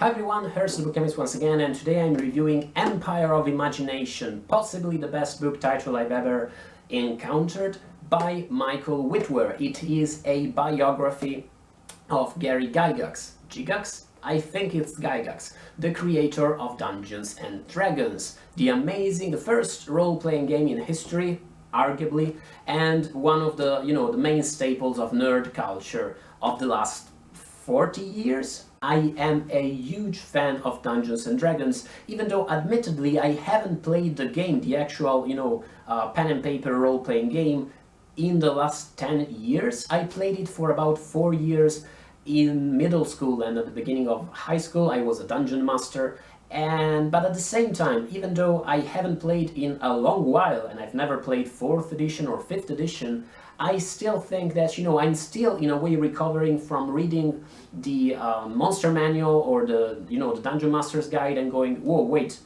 Hi everyone, here's the Bookchemist once again, and today I'm reviewing Empire of Imagination, possibly the best book title I've ever encountered, by Michael Witwer. It is a biography of Gary Gygax. Gygax? I think it's Gygax, the creator of Dungeons and Dragons, the first role-playing game in history, arguably, and one of the, the main staples of nerd culture of the last 40 years. I am a huge fan of Dungeons and Dragons, even though admittedly I haven't played the game, the actual, pen and paper role-playing game, in the last 10 years. I played it for about 4 years in middle school, and at the beginning of high school I was a dungeon master. But at the same time, even though I haven't played in a long while, and I've never played 4th edition or 5th edition, I still think that, I'm still in a way recovering from reading the monster manual or the Dungeon Master's Guide and going, whoa, wait,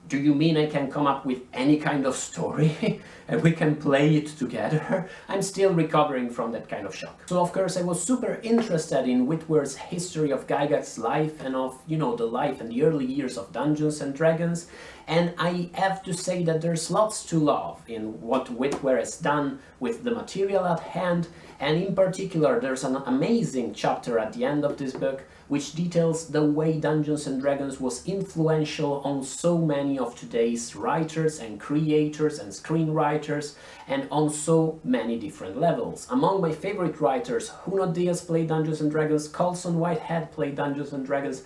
do you mean I can come up with any kind of story and we can play it together? I'm still recovering from that kind of shock. So of course I was super interested in Witwer's history of Gygax's life and of, the life and the early years of Dungeons and Dragons. And I have to say that there's lots to love in what Witwer has done with the material at hand, and in particular there's an amazing chapter at the end of this book which details the way Dungeons and Dragons was influential on so many of today's writers and creators and screenwriters, and on so many different levels. Among my favorite writers, Junot Diaz played Dungeons and Dragons, Colson Whitehead played Dungeons and Dragons,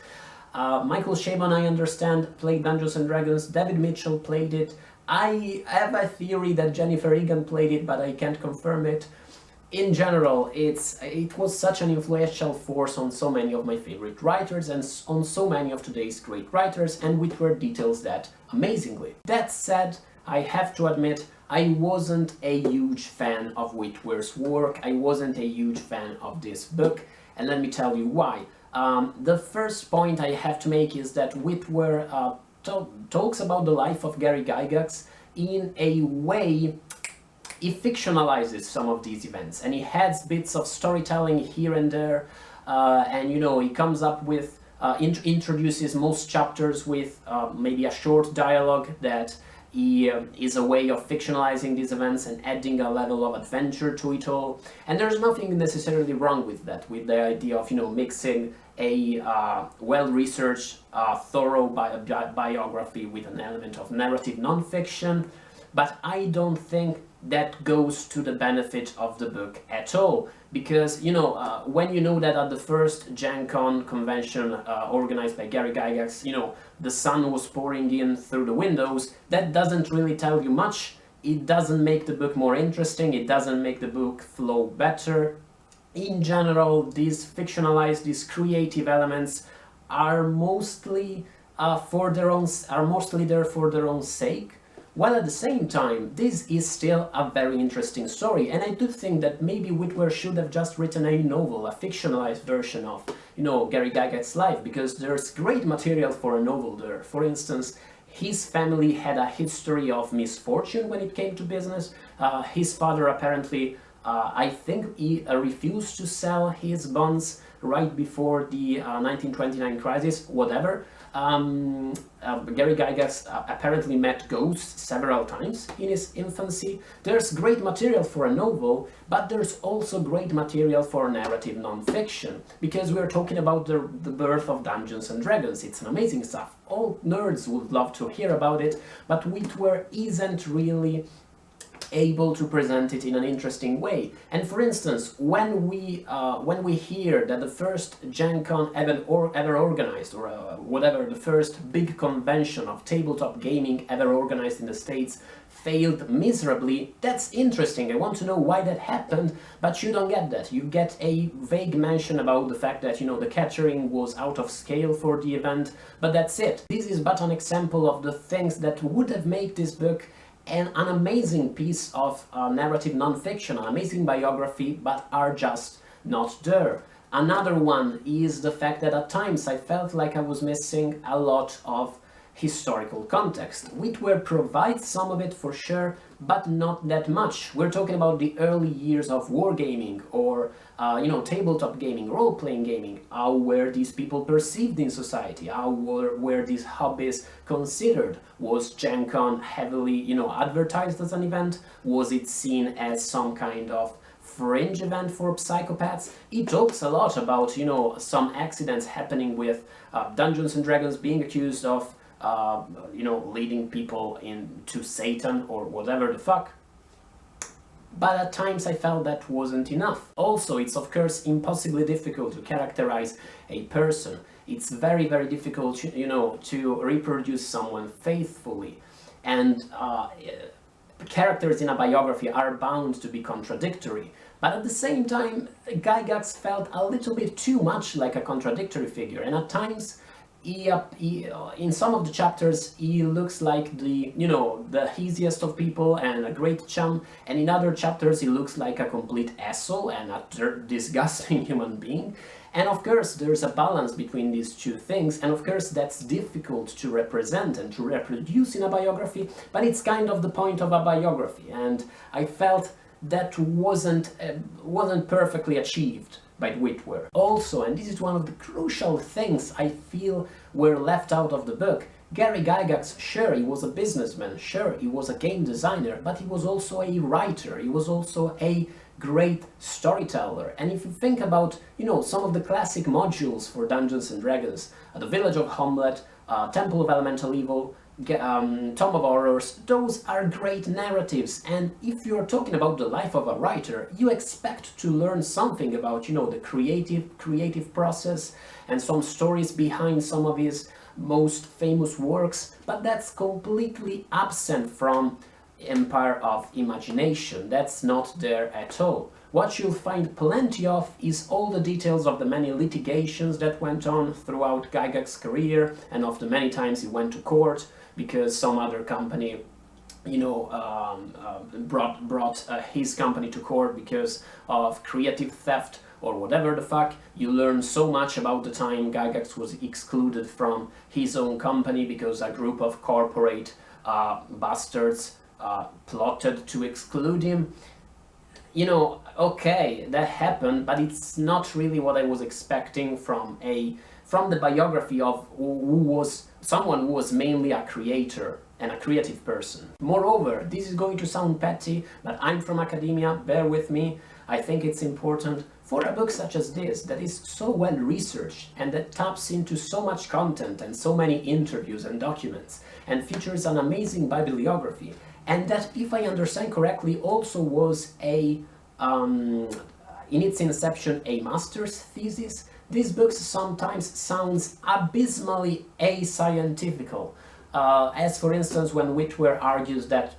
Michael Chabon, I understand, played Dungeons and Dragons, David Mitchell played it. I have a theory that Jennifer Egan played it, but I can't confirm it. In general, it was such an influential force on so many of my favorite writers and on so many of today's great writers, and Witwer details that amazingly. That said, I have to admit, I wasn't a huge fan of Witwer's work, I wasn't a huge fan of this book, and let me tell you why. The first point I have to make is that Witwer talks about the life of Gary Gygax in a way. He fictionalizes some of these events, and he adds bits of storytelling here and there, and he comes up with, introduces most chapters with maybe a short dialogue that is a way of fictionalizing these events and adding a level of adventure to it all. And there's nothing necessarily wrong with that, with the idea of mixing a well-researched, thorough biography with an element of narrative nonfiction. But I don't think that goes to the benefit of the book at all, because when you know that at the first Gen Con convention organized by Gary Gygax, the sun was pouring in through the windows, that doesn't really tell you much. It doesn't make the book more interesting, it doesn't make the book flow better. In general, these creative elements are mostly there for their own sake. While at the same time, this is still a very interesting story, and I do think that maybe Witwer should have just written a novel, a fictionalized version of, Gary Gygax's life, because there's great material for a novel there. For instance, his family had a history of misfortune when it came to business. His father apparently, I think he refused to sell his bonds right before the 1929 crisis, whatever. Gary Gygax apparently met ghosts several times in his infancy. There's great material for a novel, but there's also great material for narrative nonfiction, because we're talking about the birth of Dungeons and Dragons. It's an amazing stuff. All nerds would love to hear about it, but Witwer isn't really able to present it in an interesting way. And for instance, when we hear that the first Gen Con ever organized, or whatever, the first big convention of tabletop gaming ever organized in the States failed miserably, that's interesting. I want to know why that happened, but you don't get that. You get a vague mention about the fact that, the catering was out of scale for the event, but that's it. This is but an example of the things that would have made this book an amazing piece of narrative nonfiction, an amazing biography, but are just not there. Another one is the fact that at times I felt like I was missing a lot of historical context. Witwer provides some of it for sure, but not that much. We're talking about the early years of wargaming or tabletop gaming, role-playing gaming. How were these people perceived in society? How were these hobbies considered? Was Gen Con heavily, advertised as an event? Was it seen as some kind of fringe event for psychopaths? It talks a lot about, some accidents happening with Dungeons and Dragons being accused of, leading people into Satan or whatever the fuck. But at times I felt that wasn't enough. Also, it's of course impossibly difficult to characterize a person. It's very, very difficult, to reproduce someone faithfully. And characters in a biography are bound to be contradictory. But at the same time, Gygax felt a little bit too much like a contradictory figure, and at times in some of the chapters he looks like the easiest of people and a great chum, and in other chapters he looks like a complete asshole and a disgusting human being. And of course there's a balance between these two things, and of course that's difficult to represent and to reproduce in a biography, but it's kind of the point of a biography, and I felt that wasn't perfectly achieved by Witwer. Also, and this is one of the crucial things I feel were left out of the book, Gary Gygax, sure, he was a businessman, sure, he was a game designer, but he was also a writer, he was also a great storyteller. And if you think about, some of the classic modules for Dungeons and Dragons, the Village of Hamlet, Temple of Elemental Evil, Tomb of Horrors, those are great narratives, and if you're talking about the life of a writer, you expect to learn something about, the creative process and some stories behind some of his most famous works, but that's completely absent from Empire of Imagination. That's not there at all. What you'll find plenty of is all the details of the many litigations that went on throughout Gygax's career, and of the many times he went to court because some other company, brought his company to court because of creative theft or whatever the fuck. You learn so much about the time Gygax was excluded from his own company because a group of corporate bastards plotted to exclude him. Okay, that happened, but it's not really what I was expecting from the biography of someone who was mainly a creator and a creative person. Moreover, this is going to sound petty, but I'm from academia, bear with me. I think it's important for a book such as this, that is so well researched and that taps into so much content and so many interviews and documents and features an amazing bibliography, and that, if I understand correctly, also was in its inception a master's thesis. This book sometimes sounds abysmally ascientifical, as for instance when Witwer argues that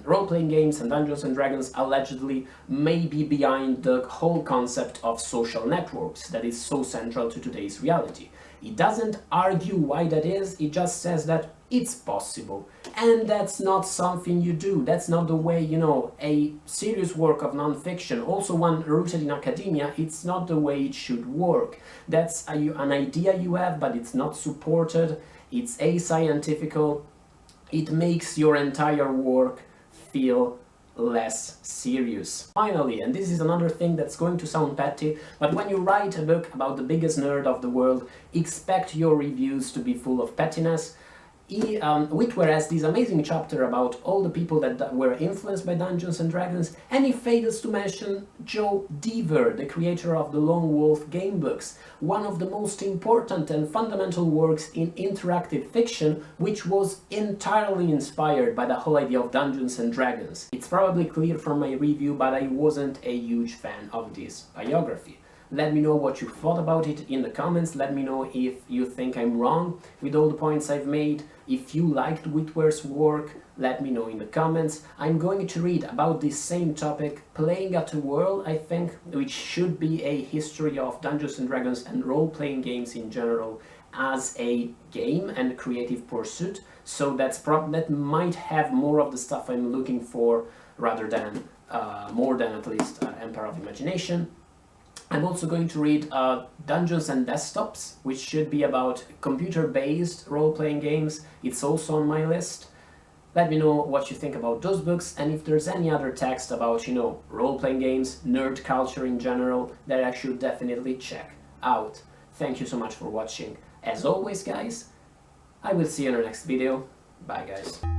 role-playing games and Dungeons and Dragons allegedly may be behind the whole concept of social networks that is so central to today's reality. He doesn't argue why that is, he just says that it's possible. And that's not something you do, that's not the way, a serious work of non-fiction, also one rooted in academia, it's not the way it should work. That's an idea you have, but it's not supported, it's ascientifical, it makes your entire work feel less serious. Finally, and this is another thing that's going to sound petty, but when you write a book about the biggest nerd of the world, expect your reviews to be full of pettiness. Witwer has this amazing chapter about all the people that were influenced by Dungeons and Dragons, and he fails to mention Joe Deaver, the creator of the Lone Wolf game books, one of the most important and fundamental works in interactive fiction, which was entirely inspired by the whole idea of Dungeons and Dragons. It's probably clear from my review, but I wasn't a huge fan of this biography. Let me know what you thought about it in the comments, let me know if you think I'm wrong with all the points I've made. If you liked Witwer's work, let me know in the comments. I'm going to read about this same topic, Playing at the World, I think, which should be a history of Dungeons and Dragons and role-playing games in general as a game and creative pursuit. So that might have more of the stuff I'm looking for rather than, more than at least Empire of Imagination. I'm also going to read Dungeons and Desktops, which should be about computer-based role-playing games. It's also on my list. Let me know what you think about those books, and if there's any other text about, you know, role-playing games, nerd culture in general, that I should definitely check out. Thank you so much for watching. As always, guys, I will see you in the next video. Bye, guys.